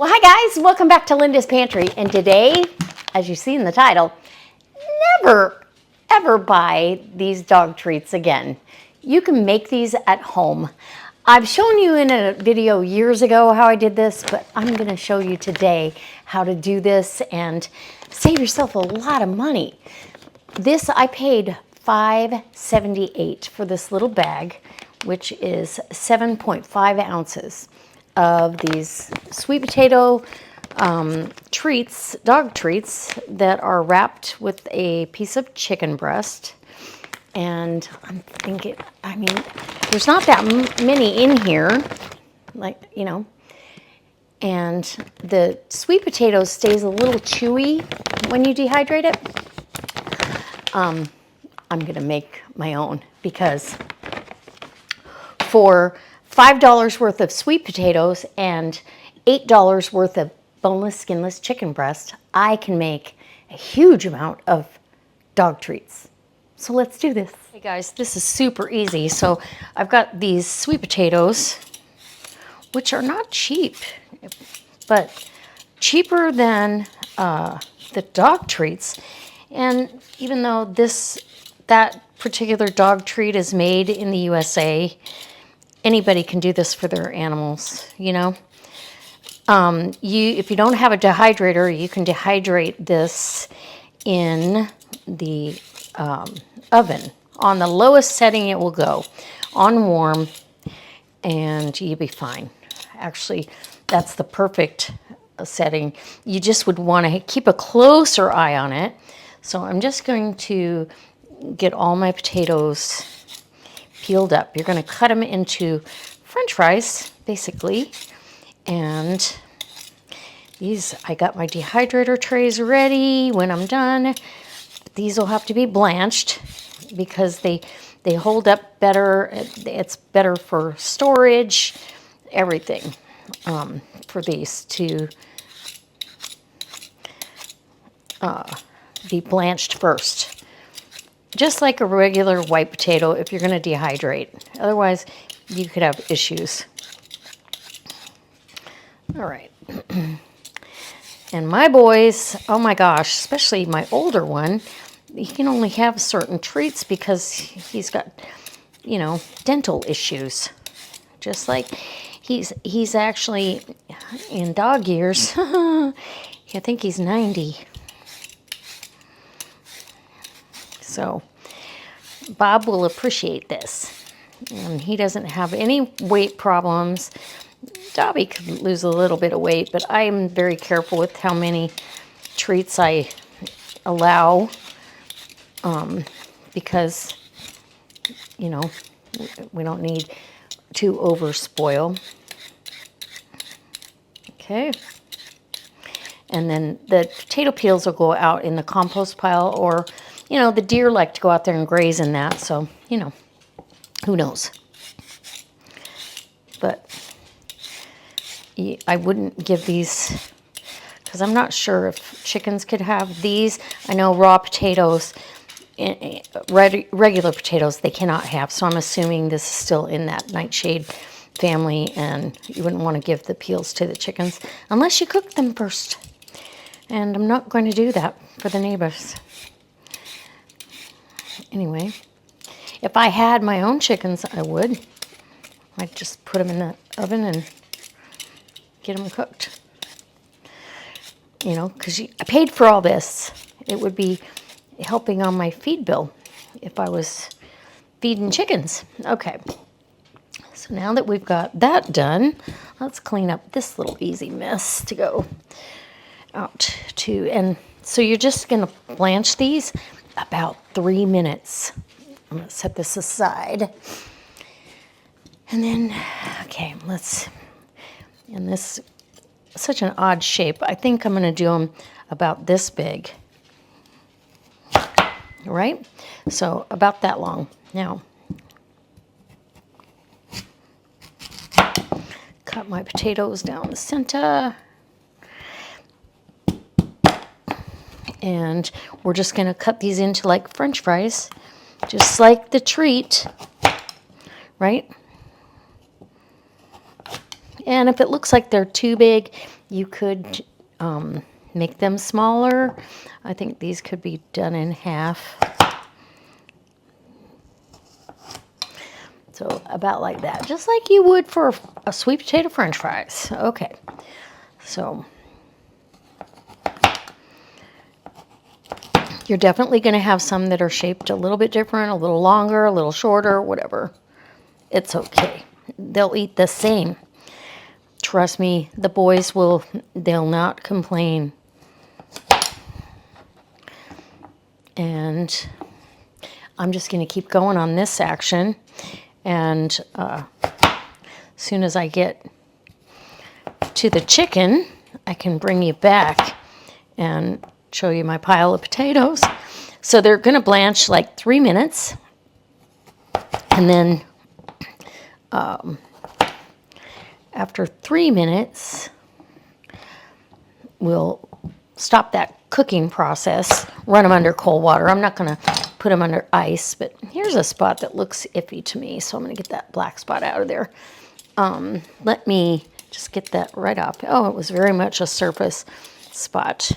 Well, hi guys, welcome back to Linda's Pantry. And today, as you see in the title, never ever buy these dog treats again. You can make these at home. I've shown you in a video years ago how I did this, but I'm going to show you today how to do this and save yourself a lot of money. This I paid $5.78 for this little bag, which is 7.5 ounces of these sweet potato treats, dog treats, that are wrapped with a piece of chicken breast. And I'm thinking, I mean, there's not that many in here, like, you know, and the sweet potato stays a little chewy when you dehydrate it. I'm gonna make my own, because for $5 worth of sweet potatoes and $8 worth of boneless, skinless chicken breast, I can make a huge amount of dog treats. So let's do this. Hey guys, this is super easy. So I've got these sweet potatoes, which are not cheap, but cheaper than the dog treats. And even though that particular dog treat is made in the USA, anybody can do this for their animals, you know. If you don't have a dehydrator, you can dehydrate this in the oven. On the lowest setting it will go, on warm, and you'll be fine. Actually, that's the perfect setting. You just would want to keep a closer eye on it. So I'm just going to get all my potatoes peeled up. You're going to cut them into French fries, basically. And I got my dehydrator trays ready when I'm done. These will have to be blanched because they hold up better. It's better for storage, everything, for these to be blanched first. Just like a regular white potato if you're going to dehydrate. Otherwise, you could have issues. All right. And my boys, oh my gosh, especially my older one, he can only have certain treats because he's got, you know, dental issues. Just like he's actually in dog years. I think he's 90. So Bob will appreciate this. And he doesn't have any weight problems. Dobby could lose a little bit of weight, but I am very careful with how many treats I allow, because, you know, we don't need to over spoil. Okay. And then the potato peels will go out in the compost pile, or, you know, the deer like to go out there and graze in that, so, you know, who knows. But I wouldn't give these, because I'm not sure if chickens could have these. I know raw potatoes, regular potatoes, they cannot have, so I'm assuming this is still in that nightshade family, and you wouldn't want to give the peels to the chickens unless you cook them first. And I'm not going to do that for the neighbors. Anyway, if I had my own chickens, I would. I'd just put them in the oven and get them cooked. You know, because I paid for all this. It would be helping on my feed bill if I was feeding chickens. Okay. So now that we've got that done, let's clean up this little easy mess to go out to. And so you're just going to blanch these about 3 minutes. I'm going to set this aside. And then, okay, and this is such an odd shape. I think I'm going to do them about this big. Right? So about that long. Now, cut my potatoes down the center. And we're just going to cut these into like French fries, just like the treat, right? And if it looks like they're too big, You could make them smaller. I think these could be done in half. So about like that, just like you would for a sweet potato French fries. Okay, so you're definitely going to have some that are shaped a little bit different, a little longer, a little shorter, whatever. It's okay. They'll eat the same. Trust me, the boys will, they'll not complain. And I'm just going to keep going on this section. And as soon as I get to the chicken, I can bring you back and show you my pile of potatoes. So they're going to blanch like 3 minutes. And then after 3 minutes, we'll stop that cooking process, run them under cold water. I'm not going to put them under ice, but here's a spot that looks iffy to me, so I'm going to get that black spot out of there. Let me just get that right off. Oh, it was very much a surface spot.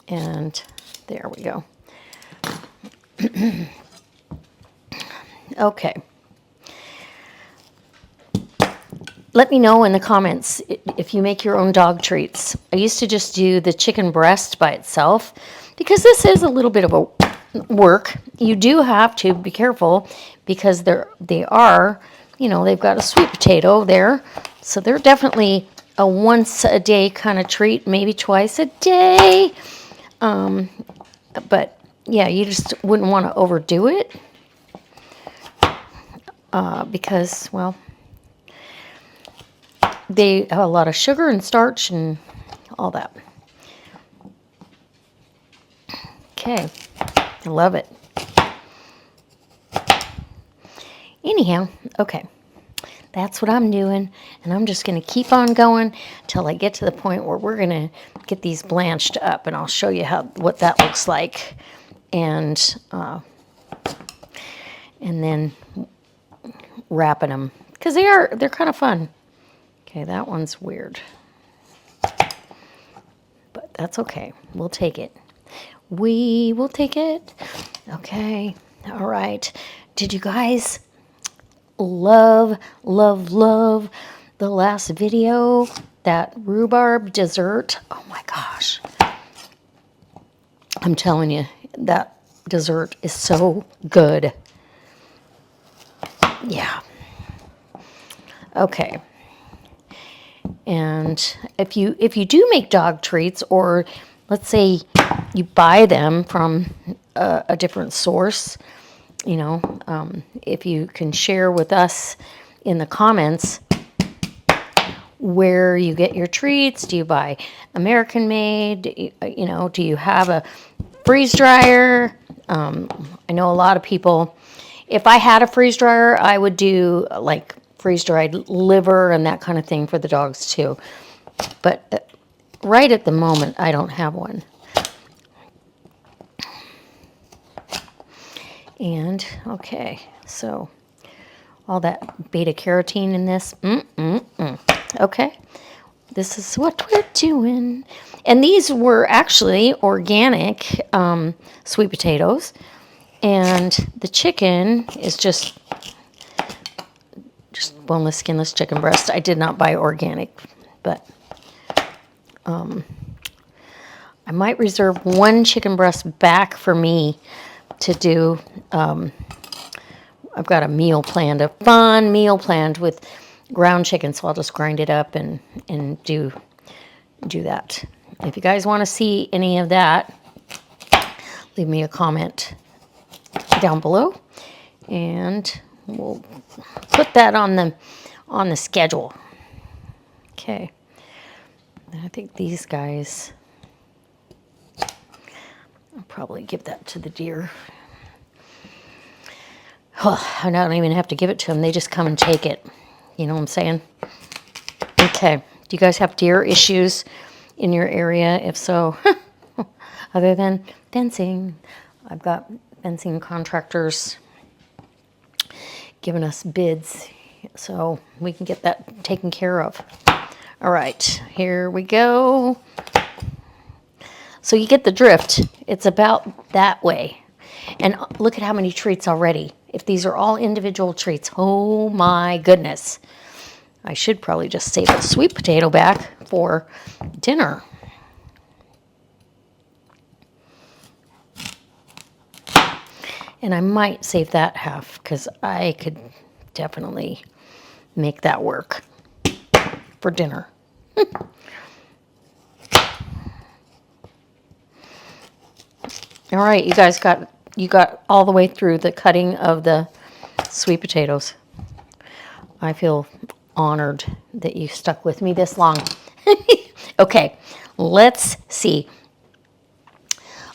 And there we go. Okay. Let me know in the comments if you make your own dog treats. I used to just do the chicken breast by itself because this is a little bit of a work. You do have to be careful because they are, you know, they've got a sweet potato there. So they're definitely a once a day kind of treat, maybe twice a day. But yeah, you just wouldn't want to overdo it because, well, they have a lot of sugar and starch and all that. Okay, I love it. Anyhow, okay, that's what I'm doing, and I'm just going to keep on going till I get to the point where we're going to get these blanched up, and I'll show you what that looks like, and then wrapping them because they're kind of fun. Okay, that one's weird, but that's okay. We'll take it. We will take it. Okay, all right. Did you guys love the last video? That rhubarb dessert? Oh my gosh. I'm telling you, that dessert is so good. Yeah. Okay. And if you do make dog treats, or let's say you buy them from a different source, you know, if you can share with us in the comments where you get your treats. Do you buy American made? You know, do you have a freeze dryer? I know a lot of people, if I had a freeze dryer, I would do like freeze-dried liver and that kind of thing for the dogs too. But right at the moment, I don't have one. And, okay, so all that beta carotene in this. Okay, this is what we're doing. And these were actually organic sweet potatoes. And the chicken is just boneless, skinless chicken breast. I did not buy organic, but I might reserve one chicken breast back for me to do. I've got a meal planned, a fun meal planned with ground chicken, so I'll just grind it up and do that. If you guys want to see any of that, leave me a comment down below, and we'll put that on the schedule. Okay. I think these guys, I'll probably give that to the deer. Oh, I don't even have to give it to them. They just come and take it. You know what I'm saying? Okay. Do you guys have deer issues in your area? If so, other than fencing, I've got fencing contractors giving us bids so we can get that taken care of. All right, here we go. So you get the drift. It's about that way. And look at how many treats already. If these are all individual treats, oh my goodness. I should probably just save the sweet potato back for dinner. And I might save that half because I could definitely make that work for dinner. All right, you guys got all the way through the cutting of the sweet potatoes. I feel honored that you stuck with me this long. Okay, let's see.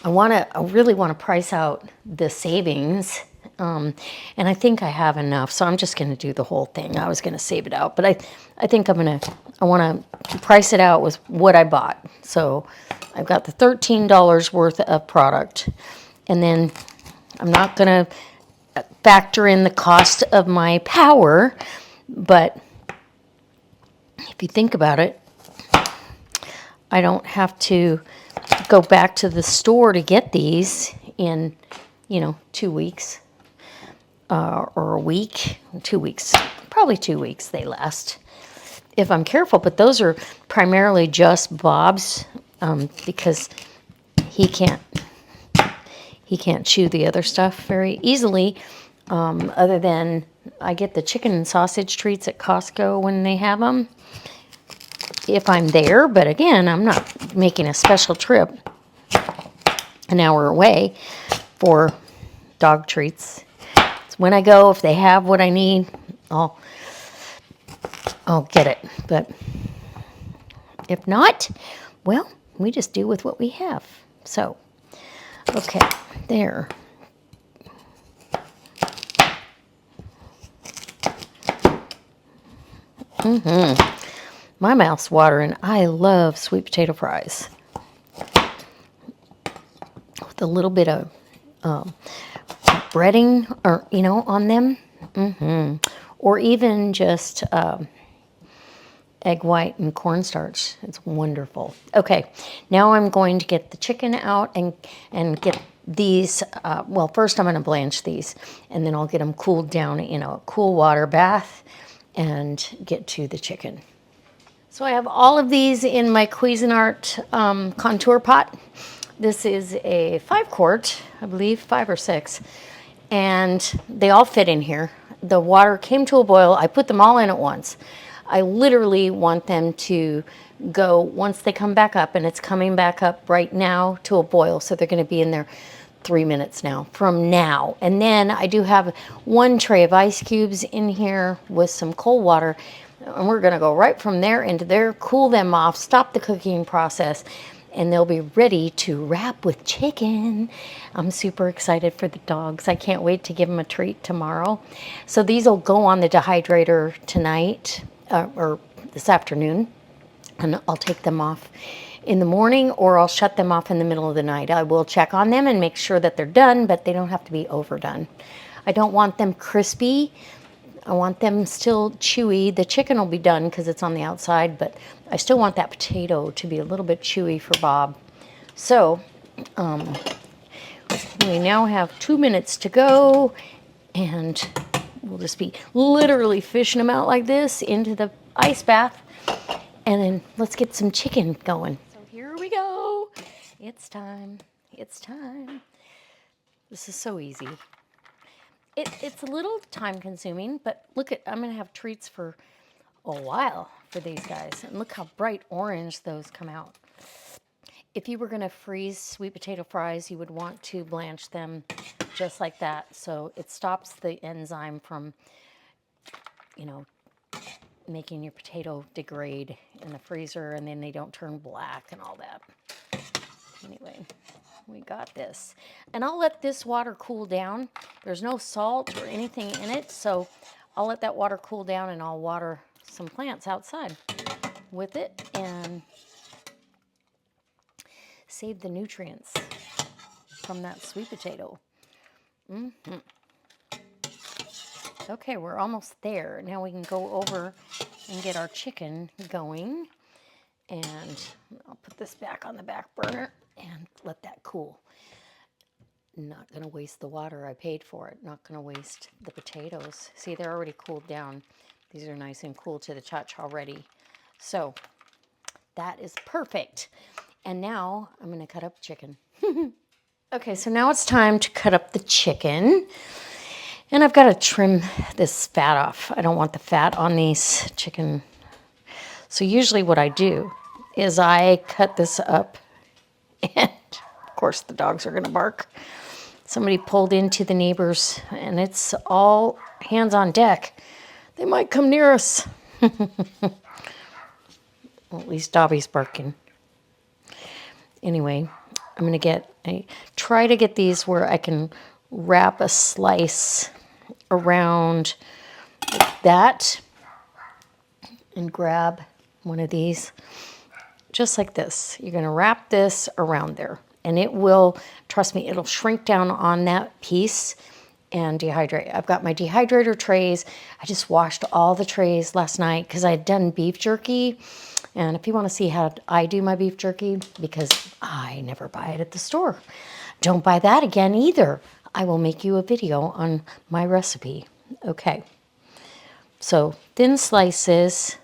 I really want to price out the savings, and I think I have enough, so I'm just going to do the whole thing. I was going to save it out, but I think I want to price it out with what I bought. So I've got the $13 worth of product, and then I'm not going to factor in the cost of my power, but if you think about it, I don't have to go back to the store to get these in, 2 weeks or a week. 2 weeks, probably 2 weeks they last if I'm careful. But those are primarily just Bob's because he can't chew the other stuff very easily. Other than I get the chicken and sausage treats at Costco when they have them, if I'm there. But again, I'm not making a special trip an hour away for dog treats. It's when I go, if they have what I need, I'll get it. But if not, well, we just do with what we have. So, okay, there. My mouth's watering. I love sweet potato fries with a little bit of breading, or on them, or even just egg white and cornstarch. It's wonderful. Okay, now I'm going to get the chicken out and get these. Well, first I'm going to blanch these, and then I'll get them cooled down in a cool water bath and get to the chicken. So I have all of these in my Cuisinart contour pot. This is a 5-quart, I believe, 5 or 6, and they all fit in here. The water came to a boil. I put them all in at once. I literally want them to go, once they come back up, and it's coming back up right now to a boil, so they're going to be in there 3 minutes now from now. And then I do have one tray of ice cubes in here with some cold water, and we're going to go right from there into there, cool them off, stop the cooking process, and they'll be ready to wrap with chicken. I'm super excited for the dogs. I can't wait to give them a treat tomorrow. So these will go on the dehydrator tonight or this afternoon, and I'll take them off in the morning, or I'll shut them off in the middle of the night. I will check on them and make sure that they're done, but they don't have to be overdone. I don't want them crispy. I want them still chewy. The chicken will be done because it's on the outside, but I still want that potato to be a little bit chewy for Bob. So we now have 2 minutes to go, and we'll just be literally fishing them out like this into the ice bath, and then let's get some chicken going. So here we go. It's time. It's time. This is so easy. It's a little time consuming, but look I'm going to have treats for a while for these guys. And look how bright orange those come out. If you were going to freeze sweet potato fries, you would want to blanch them just like that. So it stops the enzyme from, making your potato degrade in the freezer, and then they don't turn black and all that. Anyway, we got this. And I'll let this water cool down. There's no salt or anything in it, so I'll let that water cool down, and I'll water some plants outside with it and save the nutrients from that sweet potato. Okay, we're almost there. Now we can go over and get our chicken going. And I'll put this back on the back burner and let that cool. Not going to waste the water I paid for it. Not going to waste the potatoes. See, they're already cooled down. These are nice and cool to the touch already. So that is perfect. And now I'm going to cut up chicken. Okay, so now it's time to cut up the chicken. And I've got to trim this fat off. I don't want the fat on these chicken. So usually what I do is I cut this up, and of course the dogs are going to bark. Somebody pulled into the neighbors, and it's all hands on deck. They might come near us. Well, at least Dobby's barking. Anyway, I'm going to try to get these where I can wrap a slice around like that and grab one of these just like this. You're going to wrap this around there, and it will, trust me, it'll shrink down on that piece and dehydrate. I've got my dehydrator trays. I just washed all the trays last night because I had done beef jerky. And if you want to see how I do my beef jerky, because I never buy it at the store, don't buy that again either. I will make you a video on my recipe. Okay. So thin slices.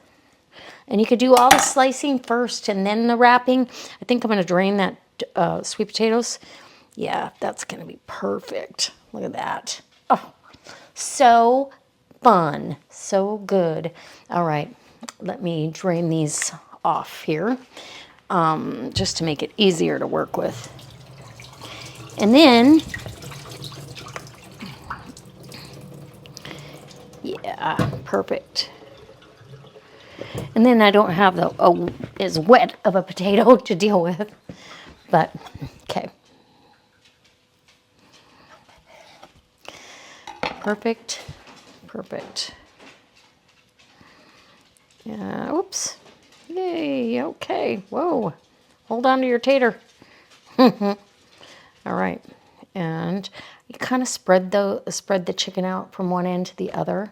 And you could do all the slicing first and then the wrapping. I think I'm going to drain that sweet potatoes. Yeah, that's going to be perfect. Look at that. Oh, so fun. So good. All right, let me drain these off here just to make it easier to work with. And then, yeah, perfect. And then I don't have as wet of a potato to deal with. But, okay. Perfect. Perfect. Oops. Yay. Okay. Whoa. Hold on to your tater. All right. And you kind of spread the chicken out from one end to the other.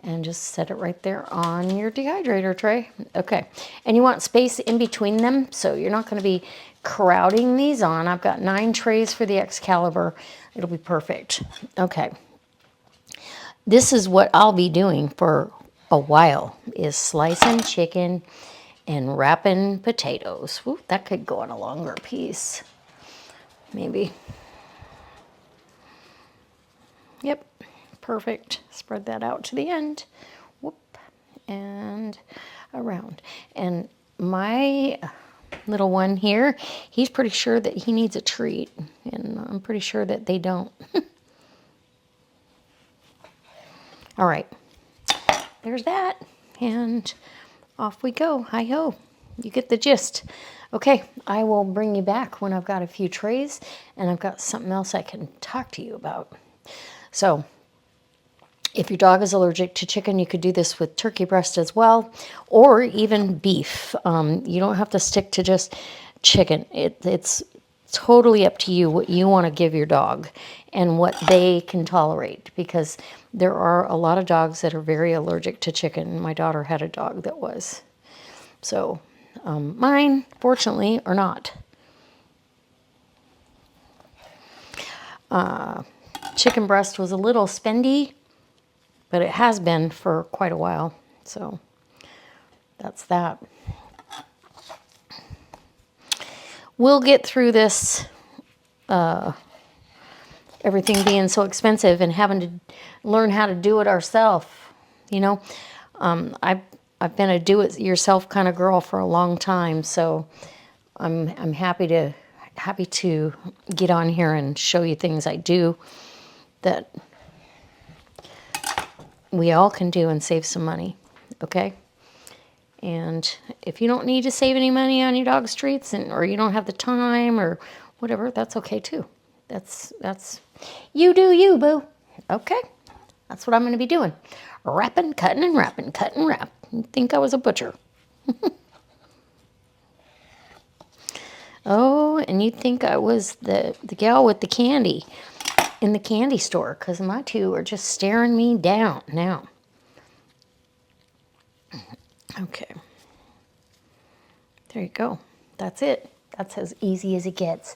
And just set it right there on your dehydrator tray. Okay, and you want space in between them, so you're not going to be crowding these on. I've got 9 trays for the Excalibur. It'll be perfect. Okay, this is what I'll be doing for a while, is slicing chicken and wrapping potatoes. Woo, that could go on a longer piece, maybe. Yep. Perfect. Spread that out to the end. Whoop. And around. And my little one here, he's pretty sure that he needs a treat. And I'm pretty sure that they don't. All right. There's that. And off we go. Hi-ho. You get the gist. Okay, I will bring you back when I've got a few trays and I've got something else I can talk to you about. So, if your dog is allergic to chicken, you could do this with turkey breast as well, or even beef. You don't have to stick to just chicken. It's totally up to you what you want to give your dog and what they can tolerate, because there are a lot of dogs that are very allergic to chicken. My daughter had a dog that was. So mine, fortunately, are not. Chicken breast was a little spendy, but it has been for quite a while. So that's that. We'll get through this, everything being so expensive and having to learn how to do it ourselves. You know, I've been a do-it-yourself kind of girl for a long time, so I'm happy to get on here and show you things I do that we all can do and save some money, okay? And if you don't need to save any money on your dog's treats, or you don't have the time or whatever, that's okay too. That's you do you, boo. Okay, that's what I'm going to be doing. Wrapping, cutting, and wrapping, cut and wrap. You'd think I was a butcher. Oh, and you'd think I was the gal with the candy in the candy store, because my two are just staring me down now. Okay. There you go. That's it. That's as easy as it gets.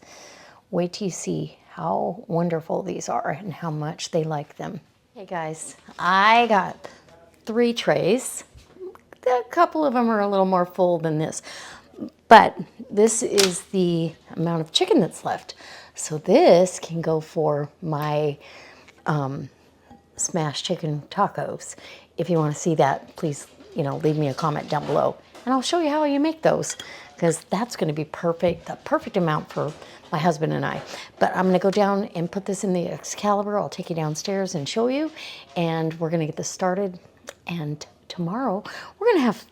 Wait till you see how wonderful these are and how much they like them. Hey guys, I got 3 trays. A couple of them are a little more full than this, but this is the amount of chicken that's left. So this can go for my smashed chicken tacos. If you want to see that, please, leave me a comment down below, and I'll show you how you make those, because that's going to be perfect, the perfect amount for my husband and I. But I'm going to go down and put this in the Excalibur. I'll take you downstairs and show you, and we're going to get this started. And tomorrow we're going to have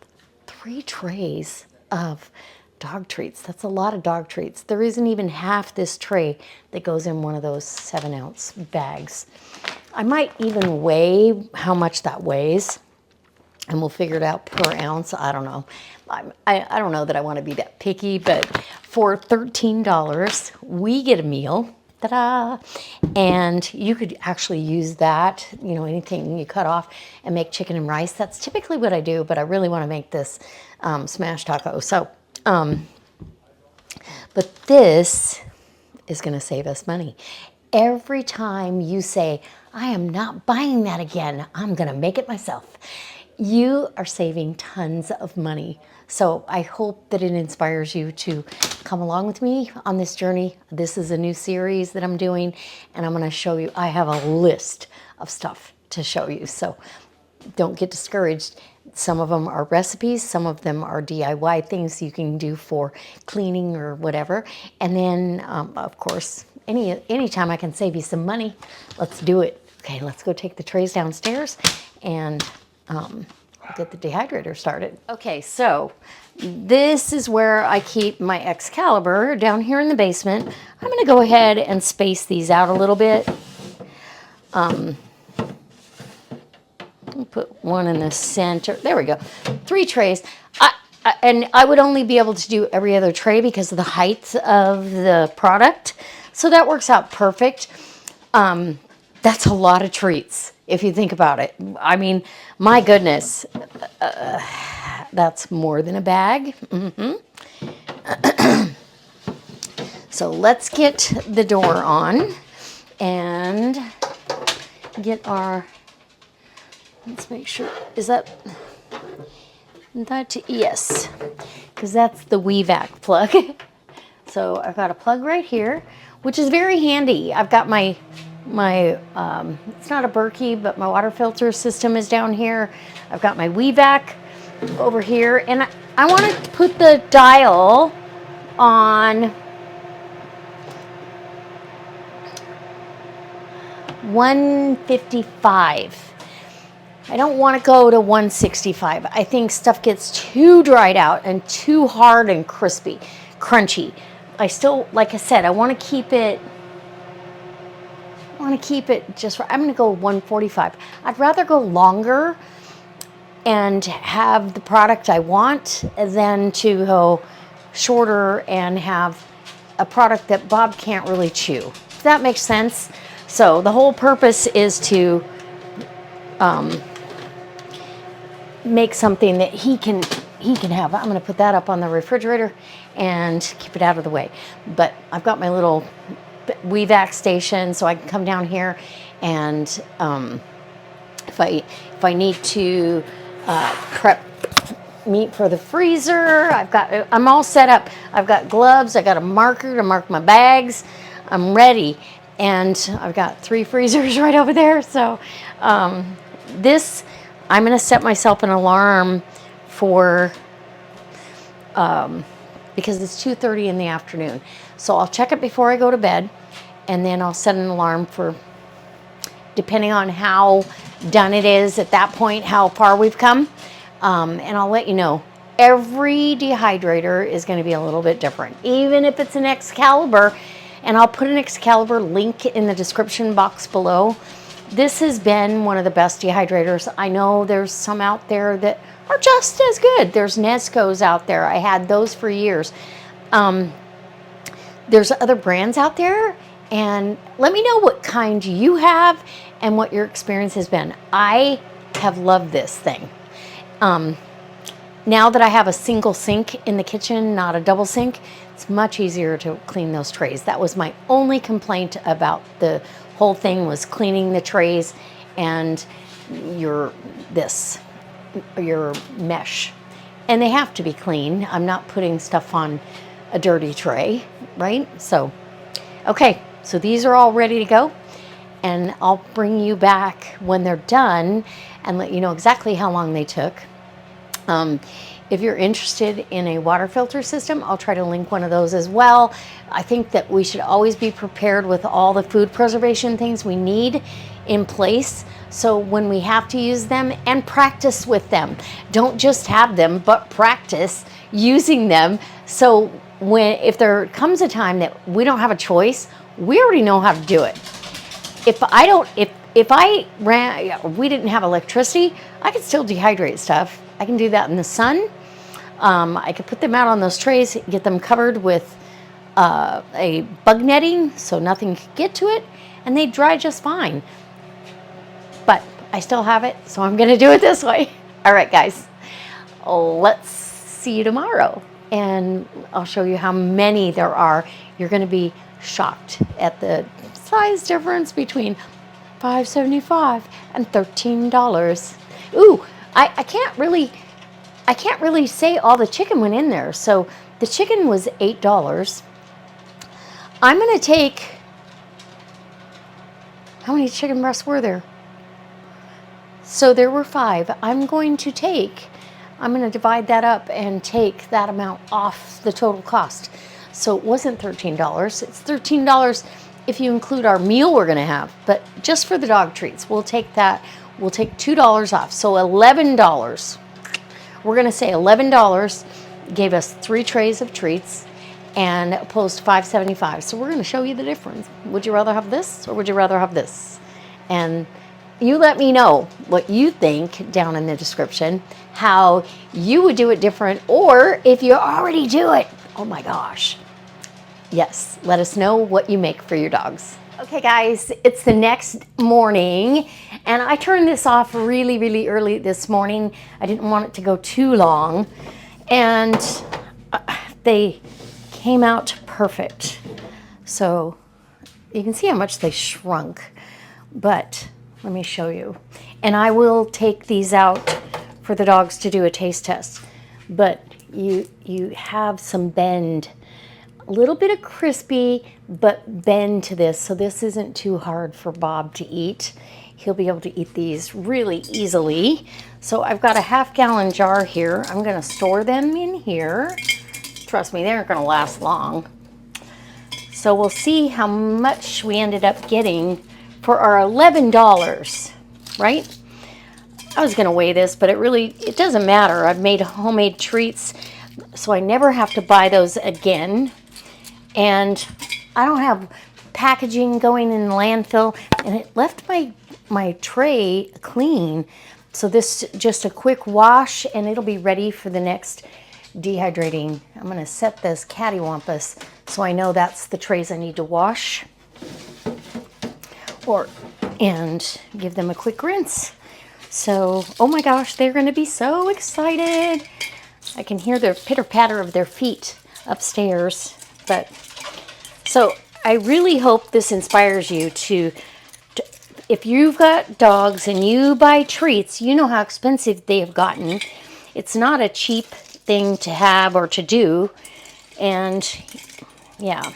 3 trays of dog treats. That's a lot of dog treats. There isn't even half this tray that goes in one of those 7-ounce bags. I might even weigh how much that weighs, and we'll figure it out per ounce. I don't know. I don't know that I want to be that picky, but for $13, we get a meal. Ta-da! And you could actually use that, anything you cut off, and make chicken and rice. That's typically what I do, but I really want to make this smashed taco. So, but this is going to save us money. Every time you say, I am not buying that again, I'm going to make it myself, you are saving tons of money. So I hope that it inspires you to come along with me on this journey. This is a new series that I'm doing, and I'm going to show you. I have a list of stuff to show you, so don't get discouraged. Some of them are recipes, some of them are DIY things you can do for cleaning or whatever. And then, of course, anytime I can save you some money, let's do it. Okay, let's go take the trays downstairs, and I'll get the dehydrator started. Okay, so this is where I keep my Excalibur, down here in the basement. I'm going to go ahead and space these out a little bit. I'll put one in the center. There we go. 3 trays. And I would only be able to do every other tray because of the height of the product. So that works out perfect. That's a lot of treats if you think about it. I mean, my goodness, that's more than a bag. So let's get the door on and get our, let's make sure, is that, yes, because that's the WeVac plug. So I've got a plug right here, which is very handy. I've got my it's not a Berkey, but my water filter system is down here. I've got my WeVac over here, and I want to put the dial on 155. I don't want to go to 165. I think stuff gets too dried out and too hard and crunchy. I still, like I said, I want to keep it just right. I'm going to go 145. I'd rather go longer and have the product I want than to go shorter and have a product that Bob can't really chew. If that makes sense. So the whole purpose is to make something that he can have. I'm going to put that up on the refrigerator and keep it out of the way. But I've got my little WeVac station, so I can come down here, and if I need to prep meat for the freezer, I'm all set up. I've got gloves. I got a marker to mark my bags. I'm ready, and I've got 3 freezers right over there. So this, I'm going to set myself an alarm for because it's 2:30 in the afternoon. So I'll check it before I go to bed, and then I'll set an alarm for, depending on how done it is at that point, how far we've come. And I'll let you know. Every dehydrator is going to be a little bit different, even if it's an Excalibur. And I'll put an Excalibur link in the description box below. This has been one of the best dehydrators. I know there's some out there that are just as good. There's Nesco's out there. I had those for years. There's other brands out there, and let me know what kind you have and what your experience has been. I have loved this thing. Now that I have a single sink in the kitchen, not a double sink, it's much easier to clean those trays. That was my only complaint about the whole thing, was cleaning the trays and your mesh. And they have to be clean. I'm not putting stuff on a dirty tray, right? So, okay, so these are all ready to go. And I'll bring you back when they're done and let you know exactly how long they took. If you're interested in a water filter system, I'll try to link one of those as well. I think that we should always be prepared with all the food preservation things we need in place, so when we have to use them, and practice with them. Don't just have them, but practice using them. So if there comes a time that we don't have a choice, we already know how to do it. If we didn't have electricity, I could still dehydrate stuff. I can do that in the sun. I could put them out on those trays, get them covered with a bug netting so nothing could get to it, and they dry just fine. But I still have it, so I'm gonna do it this way. All right, guys, let's see you tomorrow, and I'll show you how many there are. You're gonna be shocked at the size difference between $5.75 and $13. Ooh, I can't really say all the chicken went in there. So the chicken was $8. I'm gonna take, how many chicken breasts were there? So there were 5. I'm going to divide that up and take that amount off the total cost. So it wasn't $13. It's $13 if you include our meal we're gonna have, but just for the dog treats, we'll take that. We'll take $2 off, so $11. We're gonna say $11 gave us 3 trays of treats, and opposed to $5.75. So we're gonna show you the difference. Would you rather have this, or would you rather have this? And you let me know what you think down in the description, how you would do it different, or if you already do it. Oh my gosh. Yes, let us know what you make for your dogs. Okay guys, it's the next morning, and I turned this off really, really early this morning. I didn't want it to go too long, and they came out perfect. So you can see how much they shrunk, but let me show you. And I will take these out for the dogs to do a taste test, but you have some bend. A little bit of crispy, but bend to this, so this isn't too hard for Bob to eat. He'll be able to eat these really easily. So I've got a half-gallon jar here. I'm gonna store them in here. Trust me, they aren't gonna last long. So we'll see how much we ended up getting for our $11, right? I was gonna weigh this, but it doesn't matter. I've made homemade treats, so I never have to buy those again. And I don't have packaging going in the landfill, and it left my tray clean. So this just a quick wash, and it'll be ready for the next dehydrating. I'm gonna set this cattywampus so I know that's the trays I need to wash, and give them a quick rinse. So, oh my gosh, they're gonna be so excited. I can hear the pitter-patter of their feet upstairs. But so I really hope this inspires you to, if you've got dogs and you buy treats, you know how expensive they have gotten. It's not a cheap thing to have or to do. And yeah,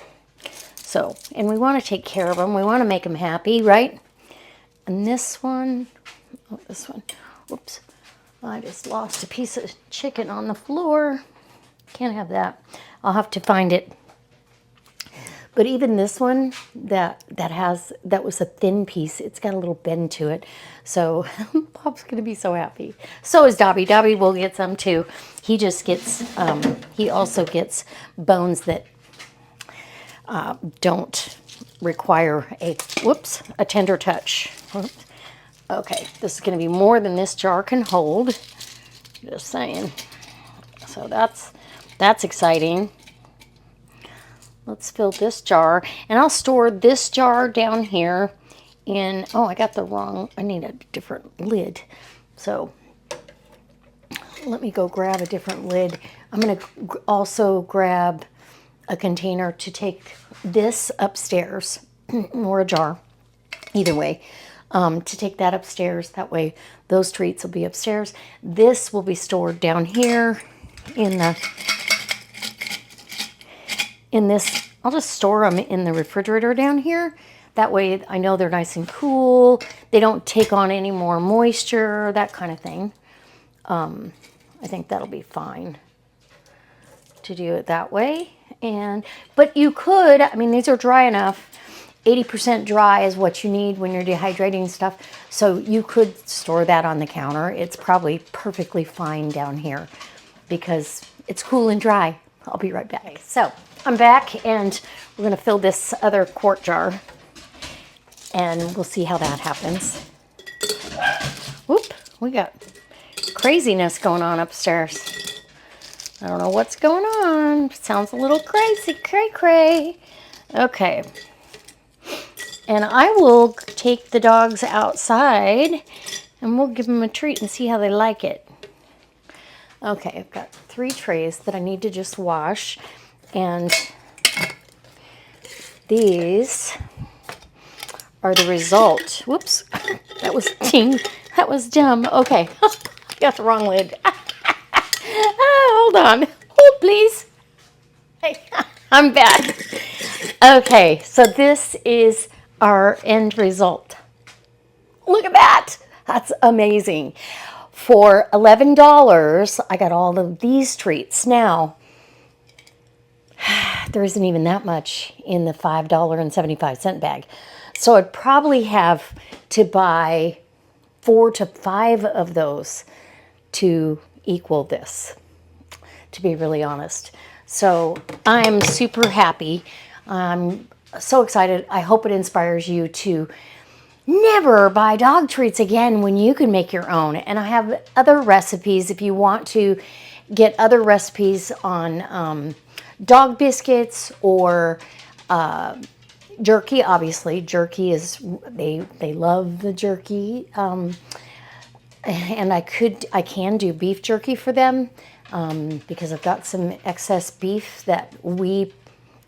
so, and we want to take care of them. We want to make them happy, right? And this one, whoops, I just lost a piece of chicken on the floor. Can't have that. I'll have to find it. But even this one, that was a thin piece. It's got a little bend to it. So Bob's gonna be so happy. So is Dobby. Dobby will get some too. He just gets, he also gets bones that don't require a tender touch. Whoops. Okay, this is gonna be more than this jar can hold. Just saying. So that's exciting. Let's fill this jar, and I'll store this jar down here in, oh, I need a different lid. So let me go grab a different lid. I'm going to also grab a container to take this upstairs, or a jar, either way, to take that upstairs. That way those treats will be upstairs. This will be stored down here in this. I'll just store them in the refrigerator down here. That way I know they're nice and cool. They don't take on any more moisture, that kind of thing. I think that'll be fine to do it that way. But you could, I mean, these are dry enough. 80% dry is what you need when you're dehydrating stuff. So you could store that on the counter. It's probably perfectly fine down here because it's cool and dry. I'll be right back. Okay, so I'm back and we're gonna fill this other quart jar and we'll see how that happens. Whoop, we got craziness going on upstairs. I don't know what's going on. Sounds a little crazy, cray-cray. Okay. And I will take the dogs outside and we'll give them a treat and see how they like it. Okay, I've got 3 trays that I need to just wash. And these are the result. Whoops, that was that was dumb. Okay, I got the wrong lid. Hold on. Hold, please. Hey, I'm back. Okay, so this is our end result. Look at that. That's amazing. For $11, I got all of these treats. Now, there isn't even that much in the $5.75 bag. So I'd probably have to buy 4 to 5 of those to equal this, to be really honest. So I'm super happy. I'm so excited. I hope it inspires you to never buy dog treats again when you can make your own. And I have other recipes if you want to get other recipes on dog biscuits or jerky. Obviously, jerky is, they love the jerky. And I can do beef jerky for them because I've got some excess beef that we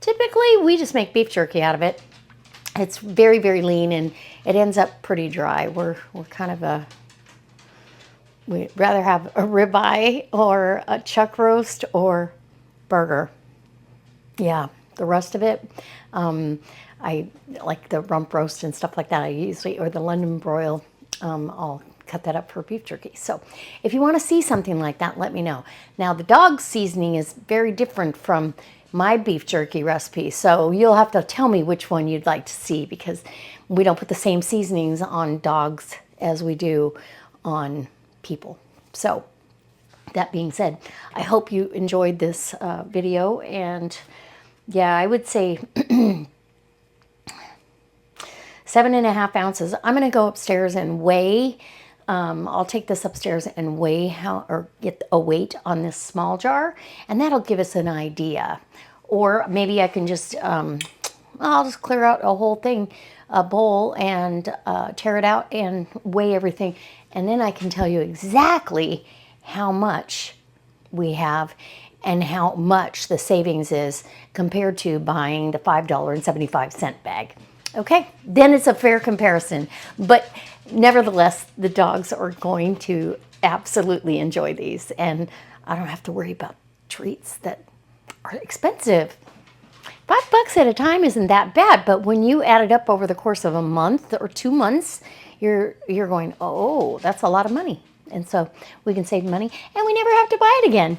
just make beef jerky out of it. It's very, very lean and it ends up pretty dry. We're kind of we'd rather have a ribeye or a chuck roast or burger. Yeah, the rest of it, I like the rump roast and stuff like that. I usually, or the London broil, I'll cut that up for beef jerky. So if you want to see something like that, let me know. Now the dog seasoning is very different from my beef jerky recipe. So you'll have to tell me which one you'd like to see because we don't put the same seasonings on dogs as we do on people. So that being said, I hope you enjoyed this video. And yeah, I would say 7.5 ounces. I'm going to go upstairs and weigh. I'll take this upstairs and weigh or get a weight on this small jar, and that'll give us an idea. Or maybe I can just, I'll just clear out a whole thing, a bowl, and tear it out and weigh everything. And then I can tell you exactly how much we have and how much the savings is compared to buying the $5.75 bag. Okay, then it's a fair comparison. But nevertheless, the dogs are going to absolutely enjoy these, and I don't have to worry about treats that are expensive. $5 at a time isn't that bad, but when you add it up over the course of a month or 2 months, you're going, oh, that's a lot of money. And so we can save money, and we never have to buy it again.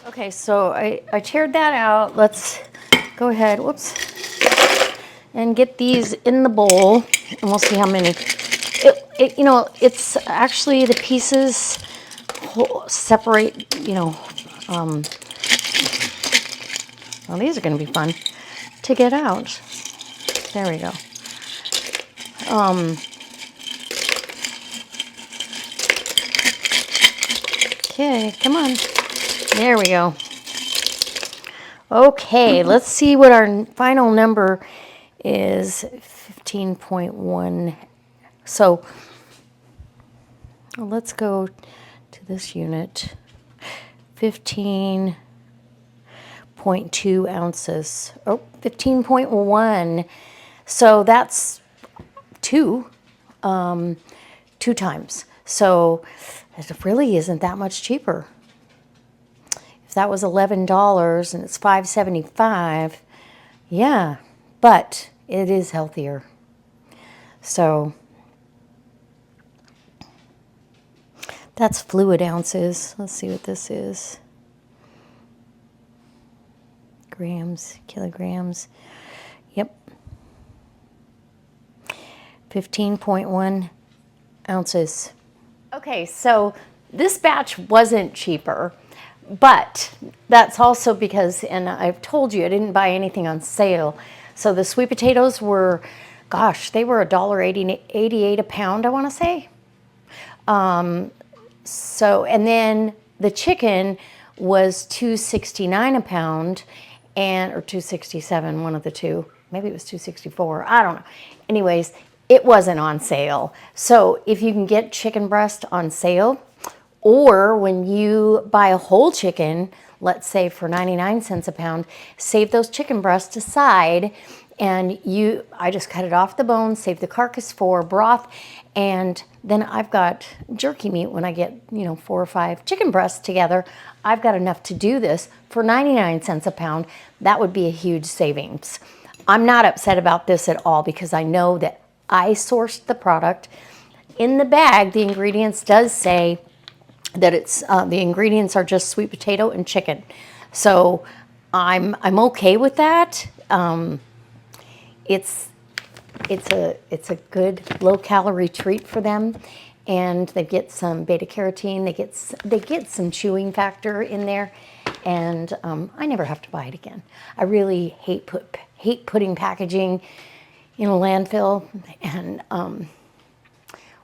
Okay, so I teared that out. Let's go ahead, whoops, and get these in the bowl, and we'll see how many. You know, it's actually the pieces separate, you know. Well, these are going to be fun to get out. There we go. Okay, come on. There we go. Okay, let's see what our final number is. 15.1. So let's go to to this unit. 15.2 ounces. Oh, 15.1. So that's two times. So it really isn't that much cheaper. If that was $11 and it's $5.75, yeah, but it is healthier. So that's fluid ounces. Let's see what this is. Grams, kilograms. Yep. 15.1 ounces. Okay, so this batch wasn't cheaper, but that's also because, and I've told you, I didn't buy anything on sale. So the sweet potatoes were, gosh, they were $1.88 a pound, I want to say. So, and then the chicken was $2.69 a pound, or $2.67, one of the two. Maybe it was $2.64, I don't know. Anyways, it wasn't on sale. So if you can get chicken breast on sale, or when you buy a whole chicken, let's say for 99 cents a pound, save those chicken breasts aside, and I just cut it off the bone, save the carcass for broth, and then I've got jerky meat. When I get, 4 or 5 chicken breasts together, I've got enough to do this for 99 cents a pound. That would be a huge savings. I'm not upset about this at all because I know that I sourced the product. In the bag, the ingredients does say that it's the ingredients are just sweet potato and chicken. So I'm okay with that. It's a good low calorie treat for them, and they get some beta carotene. They get some chewing factor in there, and I never have to buy it again. I really hate putting packaging in a landfill, and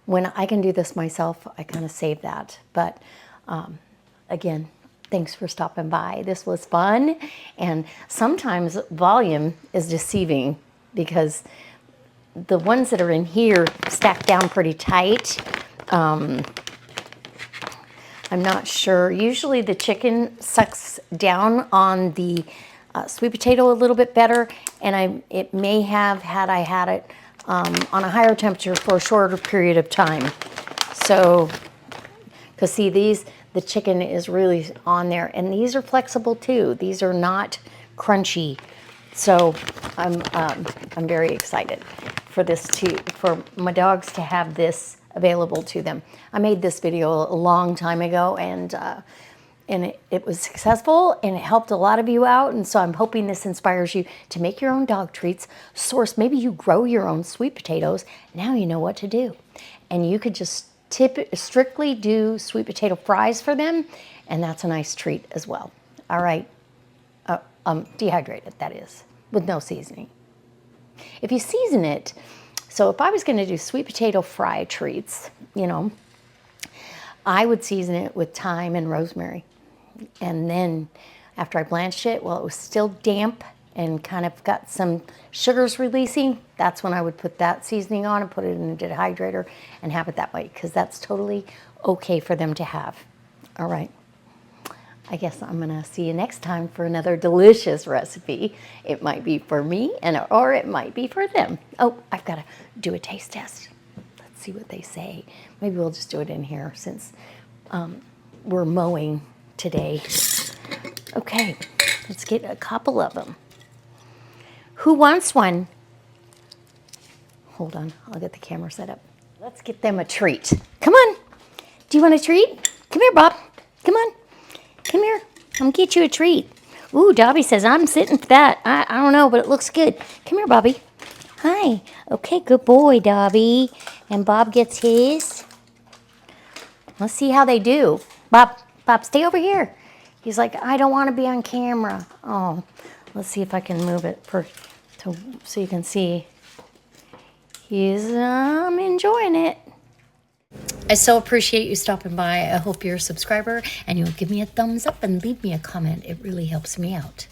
when I can do this myself, I kind of save that. But again, thanks for stopping by. This was fun, and sometimes volume is deceiving because the ones that are in here stack down pretty tight. I'm not sure. Usually the chicken sucks down on the sweet potato a little bit better, and it may have, had I had it on a higher temperature for a shorter period of time. So, because see, the chicken is really on there, and these are flexible too. These are not crunchy. So I'm very excited for for my dogs to have this available to them. I made this video a long time ago, and it was successful, and it helped a lot of you out. And so I'm hoping this inspires you to make your own dog treats. Maybe you grow your own sweet potatoes. Now you know what to do, and you could just strictly do sweet potato fries for them, and that's a nice treat as well. All right, dehydrated, that is, with no seasoning. If you season it, so if I was going to do sweet potato fry treats, I would season it with thyme and rosemary. And then after I blanched it, while it was still damp and kind of got some sugars releasing, that's when I would put that seasoning on and put it in a dehydrator and have it that way, because that's totally okay for them to have. All right. I guess I'm gonna see you next time for another delicious recipe. It might be for me, or it might be for them. Oh, I've gotta do a taste test. Let's see what they say. Maybe we'll just do it in here since we're mowing today. Okay, let's get a couple of them. Who wants one? Hold on, I'll get the camera set up. Let's get them a treat. Come on, do you want a treat? Come here, Bob, come on. Come here, I'm gonna get you a treat. Ooh, Dobby says I'm sitting for that. I don't know, but it looks good. Come here, Bobby. Hi. Okay, good boy, Dobby. And Bob gets his. Let's see how they do. Bob, stay over here. He's like, I don't want to be on camera. Oh, let's see if I can move it so you can see. He's enjoying it. I so appreciate you stopping by. I hope you're a subscriber and you'll give me a thumbs up and leave me a comment. It really helps me out.